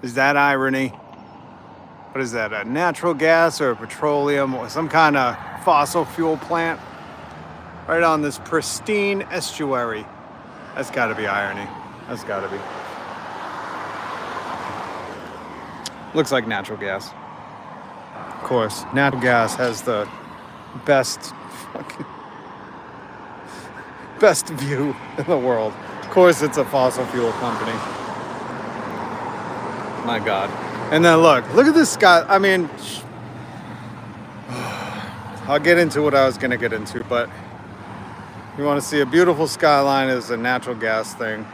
Is that irony? What is that, a natural gas or a petroleum or some kind of fossil fuel plant right on this pristine estuary? That's got to be irony. That's got to be. Looks like natural gas. Of course, natural gas has the best best view in the world. Of course, it's a fossil fuel company. My God. And then look at this sky. I mean, I'll get into what I was gonna get into, but you want to see a beautiful skyline is a natural gas thing.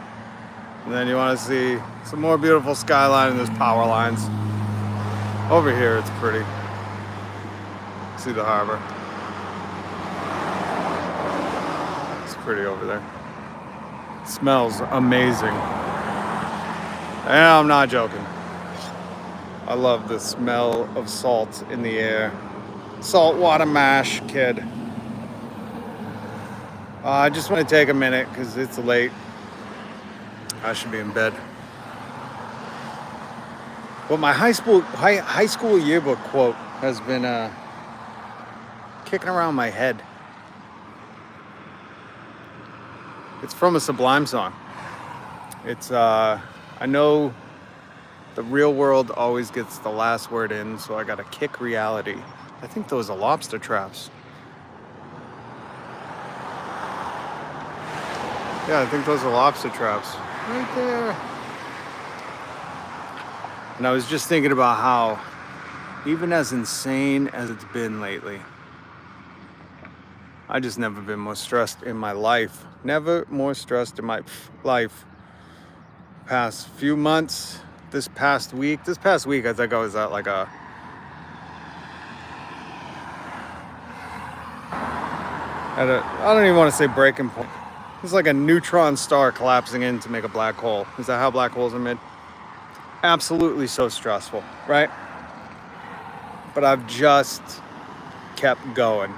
And then you want to see some more beautiful skyline and there's power lines. Over here it's pretty. See the harbor. It's pretty over there. It smells amazing. And I'm not joking. I love the smell of salt in the air. Saltwater mash, kid. I just want to take a minute because it's late. I should be in bed. But my high school yearbook quote has been kicking around my head. It's from a Sublime song. It's I know the real world always gets the last word in, so I gotta kick reality. I think those are lobster traps. Yeah, I think those are lobster traps. Right there. And I was just thinking about how, even as insane as it's been lately, I just never been more stressed in my life. Never more stressed in my life. Past few months, this past week I think I was at like I don't even want to say breaking point. It's like a neutron star collapsing in to make a black hole. Is that how black holes are made? Absolutely so stressful, right? But I've just kept going.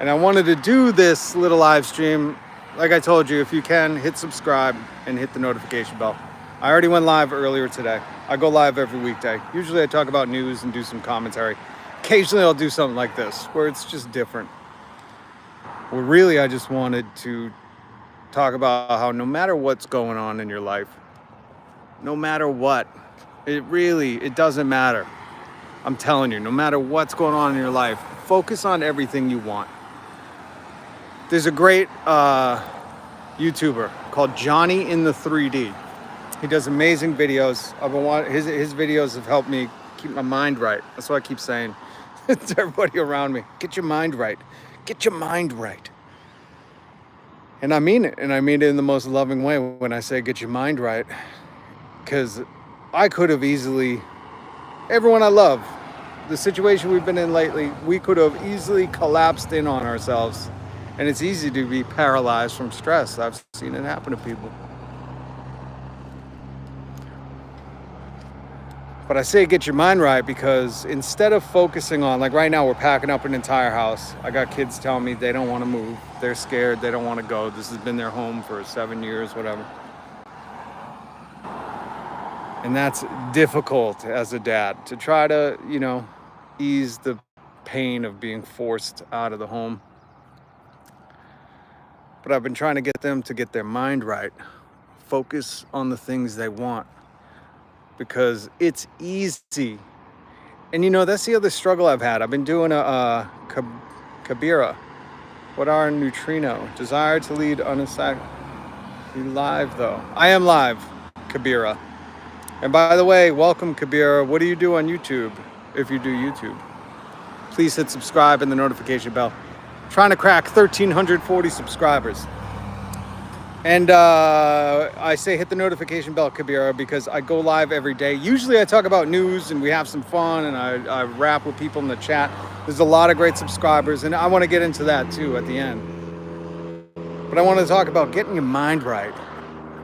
And I wanted to do this little live stream. Like I told you, if you can, hit subscribe and hit the notification bell. I already went live earlier today. I go live every weekday. Usually I talk about news and do some commentary. Occasionally I'll do something like this, where it's just different. Well, really, I just wanted to talk about how no matter what's going on in your life, no matter what, it doesn't matter. I'm telling you, no matter what's going on in your life, focus on everything you want. There's a great YouTuber called Johnny in the 3D. He does amazing videos. His videos have helped me keep my mind right. That's what I keep saying to everybody around me. Get your mind right. Get your mind right. And I mean it. And I mean it in the most loving way when I say get your mind right. Because I could have easily, everyone I love, the situation we've been in lately, we could have easily collapsed in on ourselves. And it's easy to be paralyzed from stress. I've seen it happen to people. But I say get your mind right because instead of focusing on, like right now we're packing up an entire house. I got kids telling me they don't want to move. They're scared. They don't want to go. This has been their home for 7 years, whatever. And that's difficult as a dad to try to, ease the pain of being forced out of the home. But I've been trying to get them to get their mind right. Focus on the things they want. Because it's easy. And that's the other struggle I've had. I've been doing a Kabira. What are neutrino? Desire to lead unassigned. You live though. I am live, Kabira. And by the way, welcome Kabira. What do you do on YouTube? If you do YouTube, please hit subscribe and the notification bell. I'm trying to crack 1,340 subscribers. And I say hit the notification bell, Kabira, because I go live every day. Usually I talk about news and we have some fun and I rap with people in the chat. There's a lot of great subscribers and I want to get into that too at the end. But I want to talk about getting your mind right.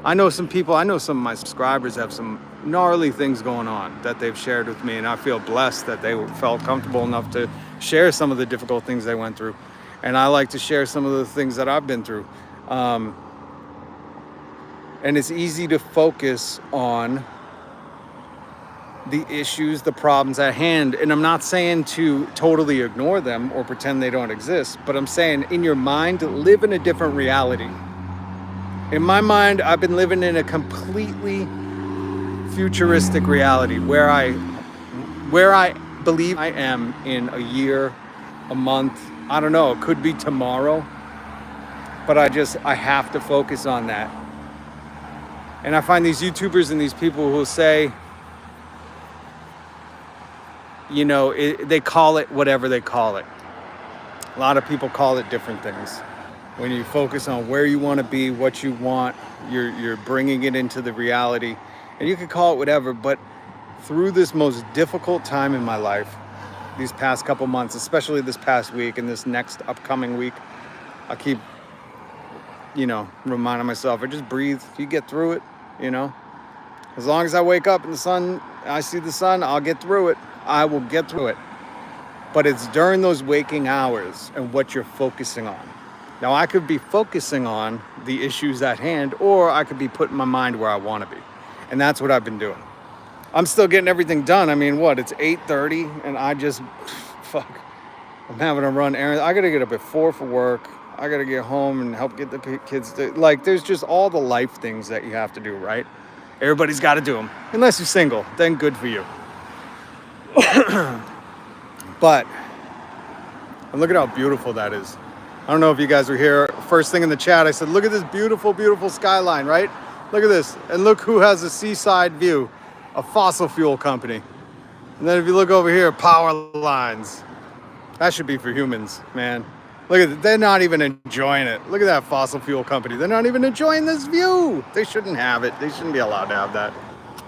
I know some of my subscribers have some gnarly things going on that they've shared with me, and I feel blessed that they felt comfortable enough to share some of the difficult things they went through. And I like to share some of the things that I've been through. And it's easy to focus on the issues, the problems at hand. And I'm not saying to totally ignore them or pretend they don't exist, but I'm saying in your mind, live in a different reality. In my mind, I've been living in a completely futuristic reality where I believe I am in a year, a month, I don't know, it could be tomorrow, but I have to focus on that. And I find these YouTubers and these people who say, you know, they call it whatever they call it. A lot of people call it different things. When you focus on where you want to be, what you want, you're bringing it into the reality. And you can call it whatever, but through this most difficult time in my life, these past couple months, especially this past week and this next upcoming week, I keep, reminding myself, I just breathe. You get through it, As long as I wake up and I see the sun, I'll get through it. I will get through it. But it's during those waking hours and what you're focusing on. Now, I could be focusing on the issues at hand, or I could be putting my mind where I want to be. And that's what I've been doing. I'm still getting everything done. I mean, it's 8:30 and I'm having to run errands. I got to get up at 4 for work. I got to get home and help get the kids there's just all the life things that you have to do, right? Everybody's got to do them. Unless you're single, then good for you. But, and look at how beautiful that is. I don't know if you guys were here. First thing in the chat, I said, look at this beautiful, beautiful skyline, right? Look at this. And look who has a seaside view, a fossil fuel company. And then if you look over here, power lines. That should be for humans, man. Look at it. They're not even enjoying it. Look at that fossil fuel company. They're not even enjoying this view. They shouldn't have it. They shouldn't be allowed to have that.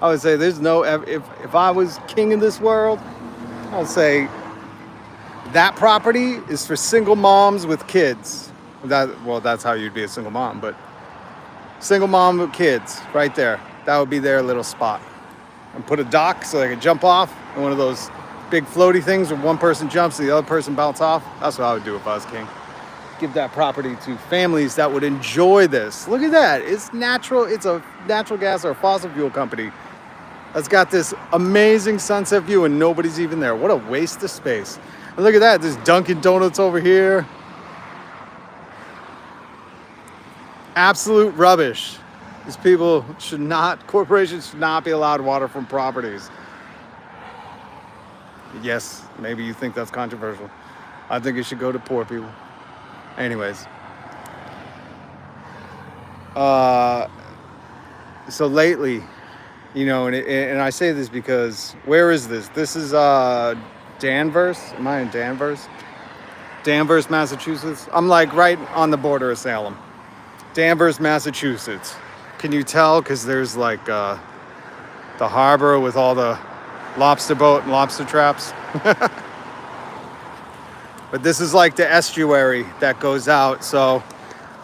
I would say if I was king of this world, I would say that property is for single moms with kids. That's how you'd be a single mom, but single mom with kids right there. That would be their little spot. And put a dock so they can jump off and one of those big floaty things where one person jumps and the other person bounce off. That's what I would do if I was king. Give that property to families that would enjoy this. Look at that. It's natural. It's a natural gas or a fossil fuel company that's got this amazing sunset view and nobody's even there. What a waste of space. And look at that. There's Dunkin' Donuts over here. Absolute rubbish. These people corporations should not be allowed water from properties. Yes, maybe you think that's controversial. I think it should go to poor people. Anyways. So lately, and I say this because, where is this? This is Danvers. Am I in Danvers? Danvers, Massachusetts. I'm like right on the border of Salem. Danvers, Massachusetts. Can you tell? Because there's like the harbor with all the lobster boat and lobster traps. But this is like the estuary that goes out. So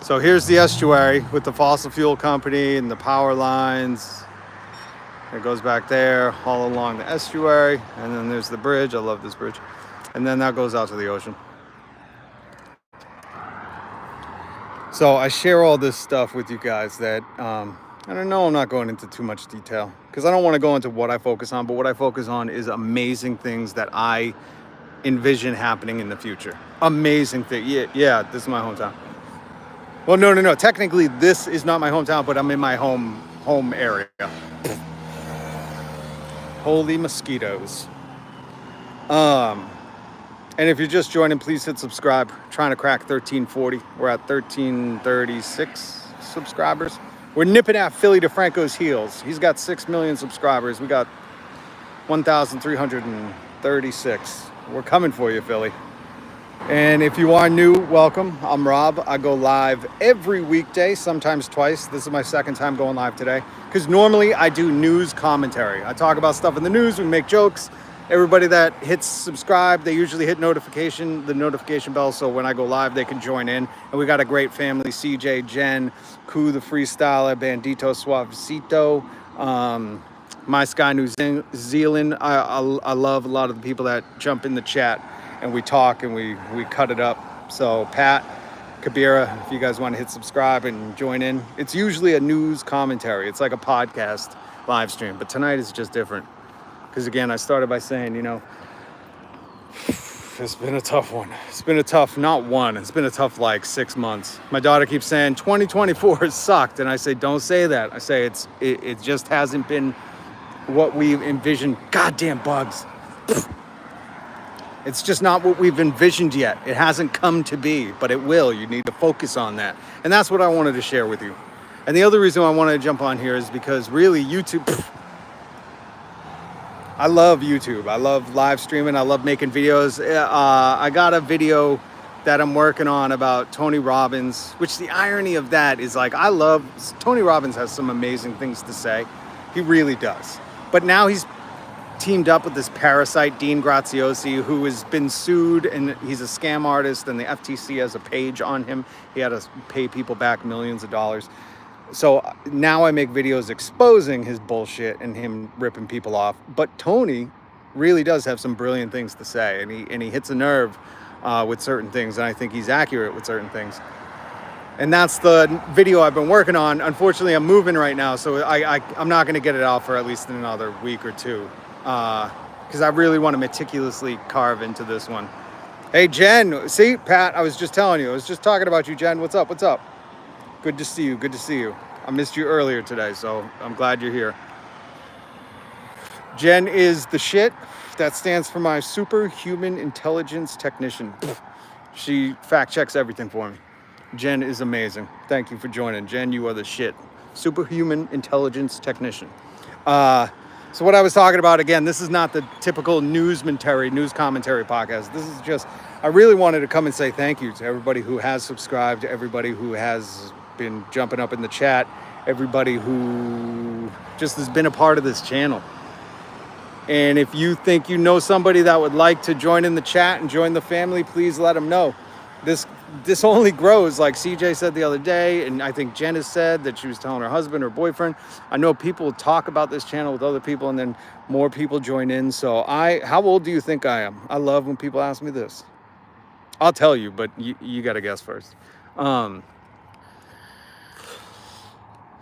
here's the estuary with the fossil fuel company and the power lines. It goes back there all along the estuary. And then there's the bridge. I love this bridge. And then that goes out to the ocean. So I share all this stuff with you guys that, I don't know, I'm not going into too much detail because I don't want to go into what I focus on, but what I focus on is amazing things that I envision happening in the future. Amazing thing. Yeah, this is my hometown. Well, no. Technically, this is not my hometown, but I'm in my home area. Holy mosquitoes. And if you're just joining, please hit subscribe. I'm trying to crack 1340. We're at 1336 subscribers. We're nipping at Philly DeFranco's heels. He's got 6 million subscribers. We got 1,336. We're coming for you, Philly. And if you are new, welcome. I'm Rob. I go live every weekday, sometimes twice. This is my second time going live today. Because normally I do news commentary. I talk about stuff in the news, we make jokes. Everybody that hits subscribe, they usually hit the notification bell, so when I go live, they can join in. And we got a great family, CJ, Jen, Koo the Freestyler, Bandito Suavecito, My Sky New Zealand. I love a lot of the people that jump in the chat and we talk and we cut it up. So Pat, Kabira, if you guys want to hit subscribe and join in. It's usually a news commentary. It's like a podcast live stream, but tonight is just different. Because again, I started by saying, you know, it's been a tough one. It's been a tough, not one, it's been a tough like 6 months. My daughter keeps saying 2024 has sucked. And I say, don't say that. I say it just hasn't been what we envisioned. Goddamn bugs. It's just not what we've envisioned yet. It hasn't come to be, but it will. You need to focus on that. And that's what I wanted to share with you. And the other reason I wanted to jump on here is because really YouTube, I love YouTube. I love live streaming. I love making videos. I got a video that I'm working on about Tony Robbins, which the irony of that is like, Tony Robbins has some amazing things to say. He really does. But now he's teamed up with this parasite, Dean Graziosi, who has been sued, and he's a scam artist, and the FTC has a page on him. He had to pay people back millions of dollars. So now I make videos exposing his bullshit and him ripping people off. But Tony really does have some brilliant things to say, and he hits a nerve with certain things, and I think he's accurate with certain things. And that's the video I've been working on. Unfortunately, I'm moving right now, so I'm not going to get it out for at least another week or two. Because I really want to meticulously carve into this one. Hey, Jen. See, Pat, I was just telling you. I was just talking about you, Jen. What's up? What's up? Good to see you. Good to see you. I missed you earlier today, so I'm glad you're here. Jen is the shit. That stands for my superhuman intelligence technician. She fact checks everything for me. Jen is amazing. Thank you for joining. Jen, you are the shit. Superhuman intelligence technician. So what I was talking about, again, this is not the typical news commentary podcast. This is just, I really wanted to come and say thank you to everybody who has subscribed, to everybody who has been jumping up in the chat, everybody who just has been a part of this channel. And if you think you know somebody that would like to join in the chat and join the family, please let them know. This only grows, like CJ said the other day, and I think Jen has said that she was telling her husband or boyfriend. I know people talk about this channel with other people, and then more people join in. So how old do you think I am? I love when people ask me this. I'll tell you, but you got to guess first.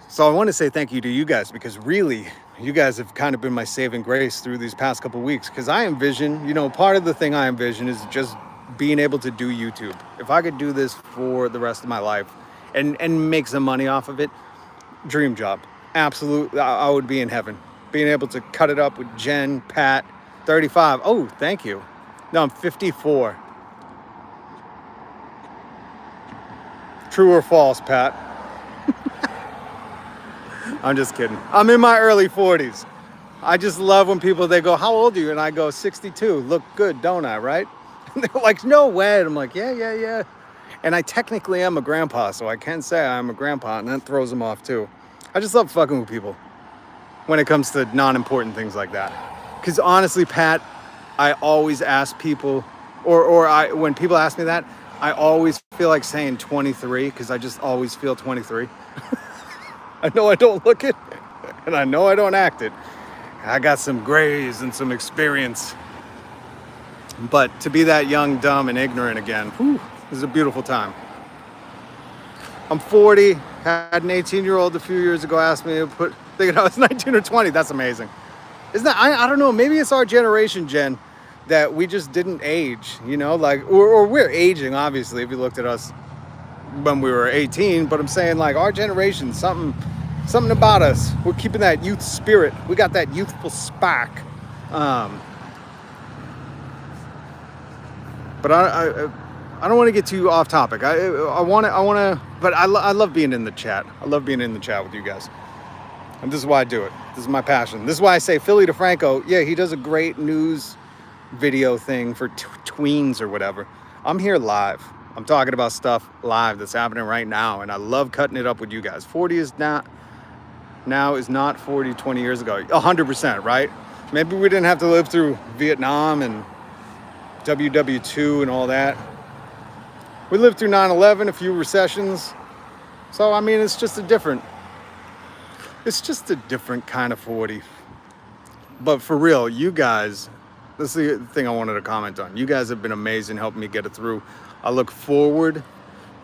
So I want to say thank you to you guys, because really, you guys have kind of been my saving grace through these past couple of weeks. Because I envision, part of the thing I envision is just being able to do YouTube. If I could do this for the rest of my life and make some money off of it, dream job. Absolutely, I would be in heaven. Being able to cut it up with Jen, Pat, 35. Oh, thank you. No, I'm 54. True or false, Pat? I'm just kidding. I'm in my early 40s. I just love when they go, how old are you? And I go, 62. Look good, don't I, right? And they're like, no way. And I'm like, yeah. And I technically am a grandpa, so I can say I'm a grandpa, and that throws them off too. I just love fucking with people when it comes to non-important things like that. Because honestly, Pat, I always ask people, when people ask me that, I always feel like saying 23, because I just always feel 23. I know I don't look it, and I know I don't act it. I got some grays and some experience. But to be that young, dumb, and ignorant again, this is a beautiful time. I'm 40, had an 18-year-old a few years ago ask me thinking I was 19 or 20. That's amazing. Isn't that, I don't know, maybe it's our generation, Jen, that we just didn't age, or we're aging, obviously, if you looked at us when we were 18, but I'm saying, like, our generation, something about us, we're keeping that youth spirit. We got that youthful spark. But I don't want to get too off topic. I want to, but I love being in the chat. I love being in the chat with you guys. And this is why I do it. This is my passion. This is why I say Philly DeFranco, yeah, he does a great news video thing for tweens or whatever. I'm here live. I'm talking about stuff live that's happening right now, and I love cutting it up with you guys. 40 is not 40 20 years ago. 100%, right? Maybe we didn't have to live through Vietnam and WW2 and all that. We lived through 9/11, a few recessions. So, I mean, it's just a different kind of 40. But for real, you guys, this is the thing I wanted to comment on. You guys have been amazing helping me get it through. I look forward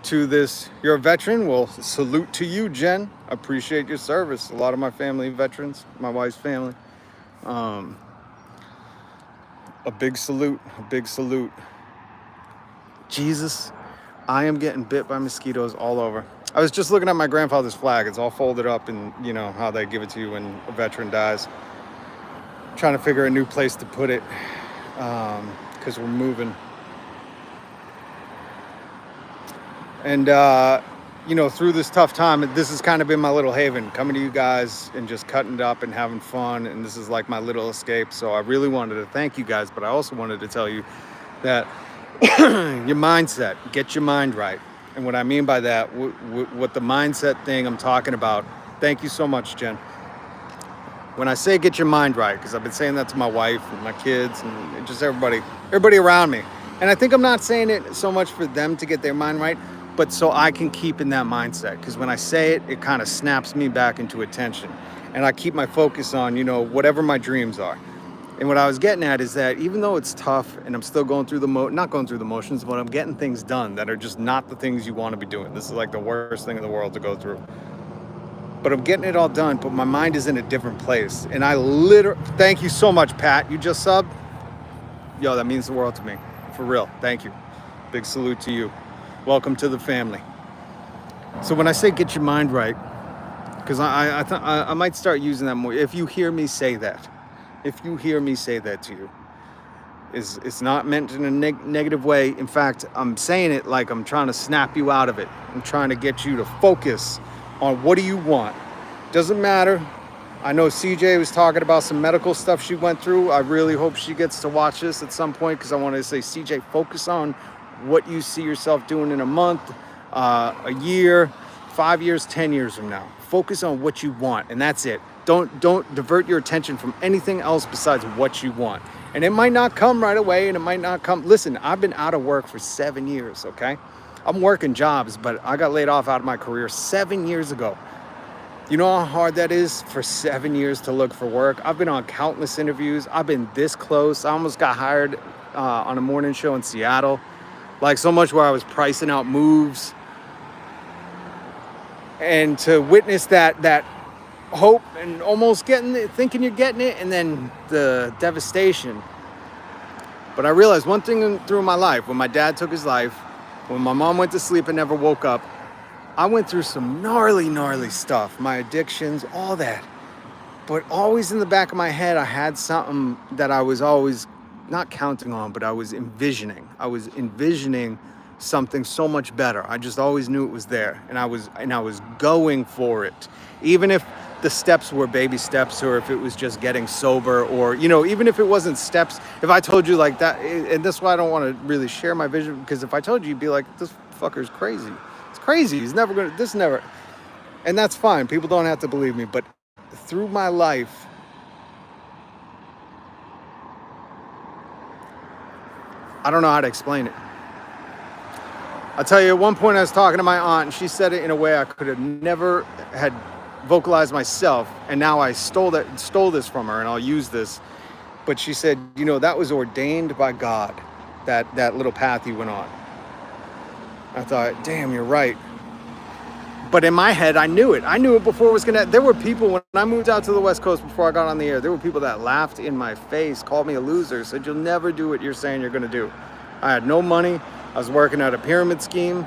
to this. You're a veteran. Well, salute to you, Jen. I appreciate your service. A lot of my family veterans, my wife's family. A big salute, a big salute. Jesus, I am getting bit by mosquitoes all over. I was just looking at my grandfather's flag. It's all folded up, and you know how they give it to you when a veteran dies. Trying to figure a new place to put it because we're moving. And you know, through this tough time, this has kind of been my little haven, coming to you guys and just cutting it up and having fun. And this is like my little escape. So I really wanted to thank you guys, but I also wanted to tell you that your mindset, get your mind right. And what I mean by that, what the mindset thing I'm talking about, thank you so much, Jen. When I say get your mind right, because I've been saying that to my wife and my kids and just everybody around me. And I think I'm not saying it so much for them to get their mind right, but so I can keep in that mindset. Because when I say it, it kind of snaps me back into attention. And I keep my focus on, you know, whatever my dreams are. And what I was getting at is that even though it's tough and I'm still going through not going through the motions, but I'm getting things done that are just not the things you want to be doing. This is like the worst thing in the world to go through. But I'm getting it all done, but my mind is in a different place. And I literally, thank you so much, Pat. You just subbed. Yo, that means the world to me. For real, thank you. Big salute to you. Welcome to the family. So when I say get your mind right, because I might start using that more. If you hear me say that to you, it's not meant in a negative way. In fact, I'm saying it like I'm trying to snap you out of it. I'm trying to get you to focus on what do you want. Doesn't matter. I know CJ was talking about some medical stuff she went through. I really hope she gets to watch this at some point, because I want to say, CJ, focus on what you see yourself doing in a month, a year, 5 years, 10 years from now. Focus on what you want, and that's it. Don't divert your attention from anything else besides what you want. And it might not come right away, and it might not come. Listen, I've been out of work for 7 years, okay? I'm working jobs, but I got laid off out of my career 7 years ago. You know how hard that is for 7 years to look for work? I've been on countless interviews. I've been this close. I almost got hired on a morning show in Seattle. Like, so much where I was pricing out moves. And to witness that hope and almost getting it, thinking you're getting it, and then the devastation. But I realized one thing through my life, when my dad took his life, when my mom went to sleep and never woke up, I went through some gnarly stuff, my addictions, all that. But always in the back of my head, I had something that I was always not counting on, but I was envisioning. I was envisioning something so much better. I just always knew it was there, and I was going for it. Even if the steps were baby steps, or if it was just getting sober, or, you know, even if it wasn't steps, if I told you like that, and that's why I don't want to really share my vision, because if I told you, you'd be like, this fucker's crazy. It's crazy. He's never going to, this never, and that's fine. People don't have to believe me, but through my life, I don't know how to explain it. I'll tell you, at one point I was talking to my aunt, and she said it in a way I could have never had vocalized myself, and now I stole this from her, and I'll use this. But she said, you know, that was ordained by God, that little path you went on. I thought, damn, you're right. But in my head, I knew it. I knew it before it was gonna. There were people, when I moved out to the West Coast before I got on the air, there were people that laughed in my face, called me a loser, said, you'll never do what you're saying you're gonna do. I had no money. I was working at a pyramid scheme,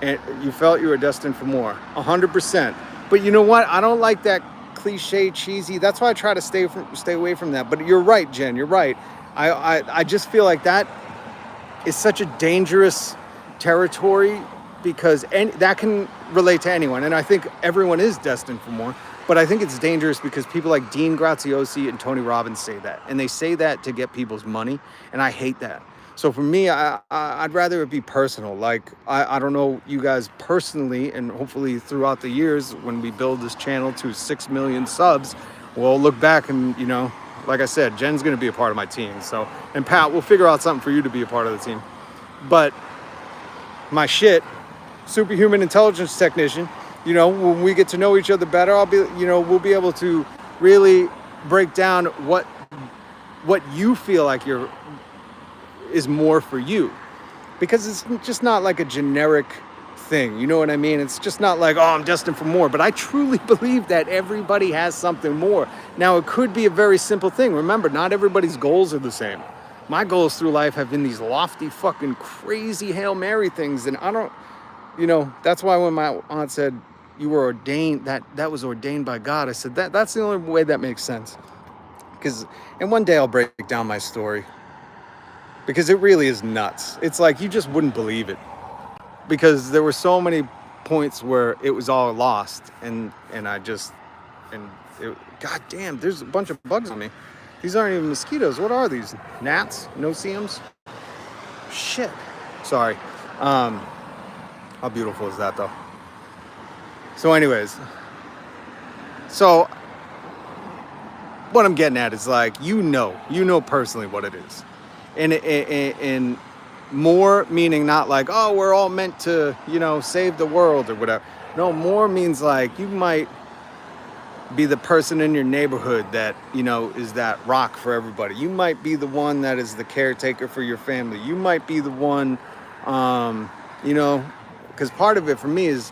and you felt you were destined for more, 100%. But you know what? I don't like that cliche, cheesy. That's why I try to stay away from that. But you're right, Jen. You're right. I just feel like that is such a dangerous territory, because that can relate to anyone. And I think everyone is destined for more. But I think it's dangerous because people like Dean Graziosi and Tony Robbins say that. And they say that to get people's money. And I hate that. So for me, I'd rather it be personal. Like, I don't know you guys personally, and hopefully throughout the years, when we build this channel to 6 million subs, we'll look back and, you know, like I said, Jen's going to be a part of my team. So, and Pat, we'll figure out something for you to be a part of the team. But my shit, superhuman intelligence technician, you know, when we get to know each other better, we'll be able to really break down what you feel like is more for you, because it's just not like a generic thing. You know what I mean? It's just not like, oh, I'm destined for more. But I truly believe that everybody has something more. Now, it could be a very simple thing. Remember, not everybody's goals are the same. My goals through life have been these lofty, fucking crazy Hail Mary things. And I don't, that's why when my aunt said, you were ordained, that was ordained by God, I said, that's the only way that makes sense. And one day I'll break down my story. Because it really is nuts. It's like you just wouldn't believe it. Because there were so many points where it was all lost. God damn, there's a bunch of bugs on me. These aren't even mosquitoes. What are these? Gnats? No-see-ums? Shit. Sorry. How beautiful is that, though? So anyways. So what I'm getting at is like, you know personally what it is. And more meaning not like, oh, we're all meant to, save the world or whatever. No, more means like you might be the person in your neighborhood that, is that rock for everybody. You might be the one that is the caretaker for your family. You might be the one, because part of it for me is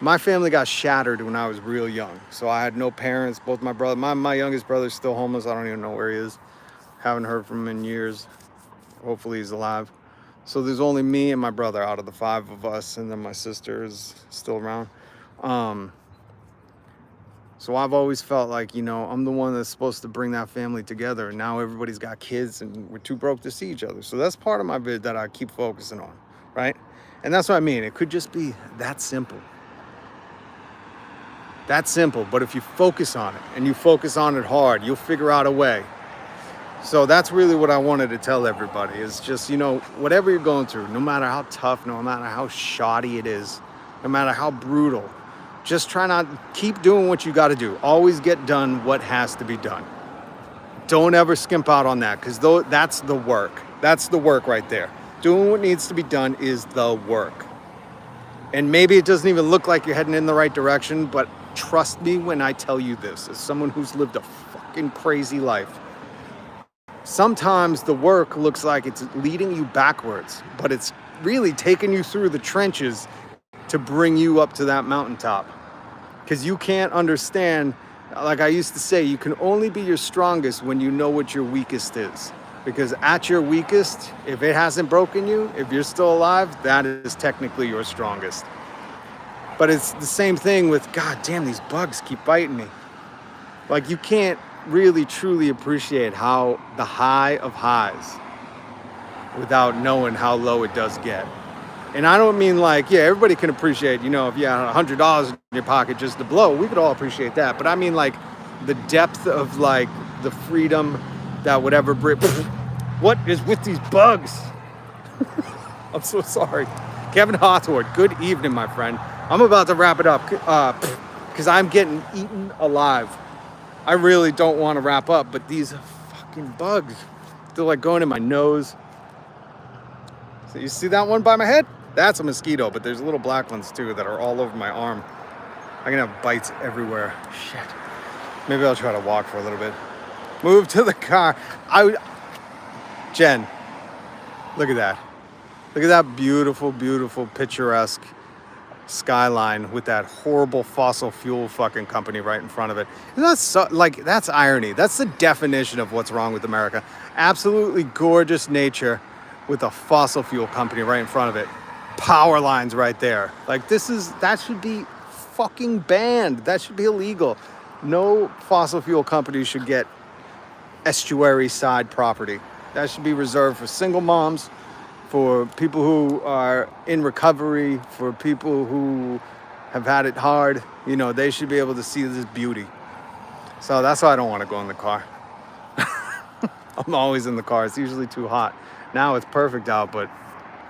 my family got shattered when I was real young. So I had no parents. Both my brother, my youngest brother's still homeless. I don't even know where he is. Haven't heard from him in years. Hopefully he's alive. So there's only me and my brother out of the 5 of us, and then my sister is still around. So I've always felt like, I'm the one that's supposed to bring that family together, and now everybody's got kids and we're too broke to see each other. So that's part of my bid that I keep focusing on, right? And that's what I mean. It could just be that simple. That simple, but if you focus on it and you focus on it hard, you'll figure out a way. So that's really what I wanted to tell everybody is just, whatever you're going through, no matter how tough, no matter how shoddy it is, no matter how brutal, just try not, keep doing what you got to do. Always get done what has to be done. Don't ever skimp out on that, because that's the work. That's the work right there. Doing what needs to be done is the work. And maybe it doesn't even look like you're heading in the right direction, but trust me when I tell you this, as someone who's lived a fucking crazy life, sometimes the work looks like it's leading you backwards, but it's really taking you through the trenches to bring you up to that mountaintop. Because you can't understand, like I used to say, you can only be your strongest when you know what your weakest is. Because at your weakest, if it hasn't broken you, if you're still alive, that is technically your strongest. But it's the same thing with, God damn, these bugs keep biting me. Like, you can't really truly appreciate how the high of highs without knowing how low it does get. And I don't mean like, yeah, everybody can appreciate, if you had $100 in your pocket just to blow, we could all appreciate that. But I mean like the depth of like the freedom that whatever what is with these bugs? I'm so sorry. Kevin Hawthorne, good evening, my friend. I'm about to wrap it up because I'm getting eaten alive. I really don't want to wrap up, but these fucking bugs, they're like going in my nose. So you see that one by my head? That's a mosquito, but there's little black ones too that are all over my arm. I'm gonna have bites everywhere. Shit. Maybe I'll try to walk for a little bit. Move to the car. Jen, look at that. Look at that beautiful, beautiful, picturesque skyline with that horrible fossil fuel fucking company right in front of it. And that's that's irony. That's the definition of what's wrong with America. Absolutely gorgeous nature with a fossil fuel company right in front of it. Power lines right there. Like that should be fucking banned. That should be illegal. No fossil fuel company should get estuary side property. That should be reserved for single moms, for people who are in recovery, for people who have had it hard. They should be able to see this beauty. So that's why I don't want to go in the car. I'm always in the car. It's usually too hot. Now it's perfect out, but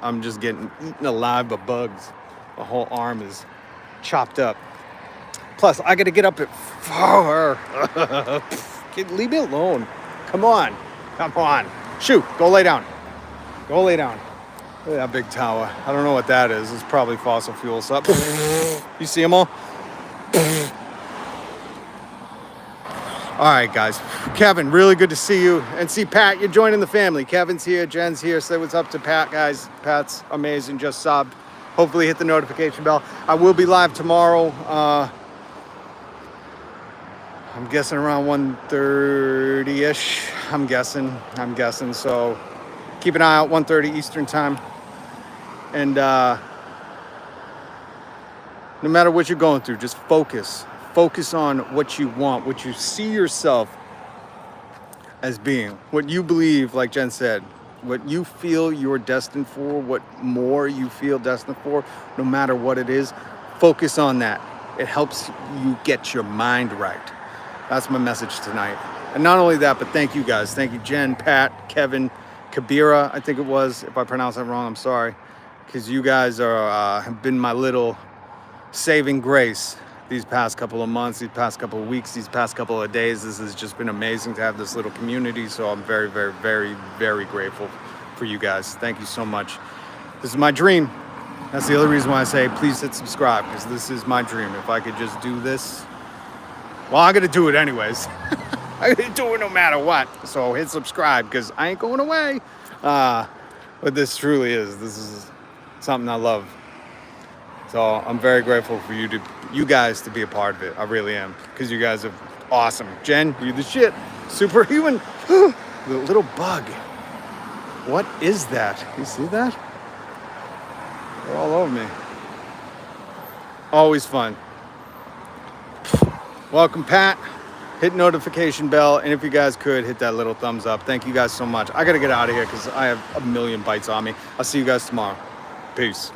I'm just getting eaten alive by bugs. The whole arm is chopped up. Plus, I got to get up at 4. Leave me alone. Come on. Shoot, go lay down. Look at that big tower. I don't know what that is. It's probably fossil fuel stuff. You see them all? All right, guys. Kevin, really good to see you. And see Pat, you're joining the family. Kevin's here, Jen's here. Say what's up to Pat, guys. Pat's amazing. Just subbed. Hopefully hit the notification bell. I will be live tomorrow. I'm guessing around 1:30-ish. I'm guessing. So keep an eye out, 1:30 Eastern time. And no matter what you're going through, just focus. Focus on what you want, what you see yourself as being, what you believe, like Jen said, what you feel you're destined for, what more you feel destined for, no matter what it is, focus on that. It helps you get your mind right. That's my message tonight. And not only that, but thank you guys. Thank you, Jen, Pat, Kevin, Kabira, I think it was. If I pronounce that wrong, I'm sorry. Because you guys are have been my little saving grace these past couple of months, these past couple of weeks, these past couple of days. This has just been amazing to have this little community. So I'm very, very, very, very grateful for you guys. Thank you so much. This is my dream. That's the other reason why I say please hit subscribe, because this is my dream. If I could just do this, well, I'm gonna do it anyways. I'm gonna do it no matter what. So hit subscribe, because I ain't going away. But this truly is. This is something I love. So I'm very grateful for you guys to be a part of it. I really am, because you guys are awesome. Jen, you're the shit. Superhuman. The little bug. What is that? You see that? They're all over me. Always fun. Welcome, Pat. Hit notification bell, and if you guys could, hit that little thumbs up. Thank you guys so much. I gotta get out of here because I have a million bites on me. I'll see you guys tomorrow. Peace.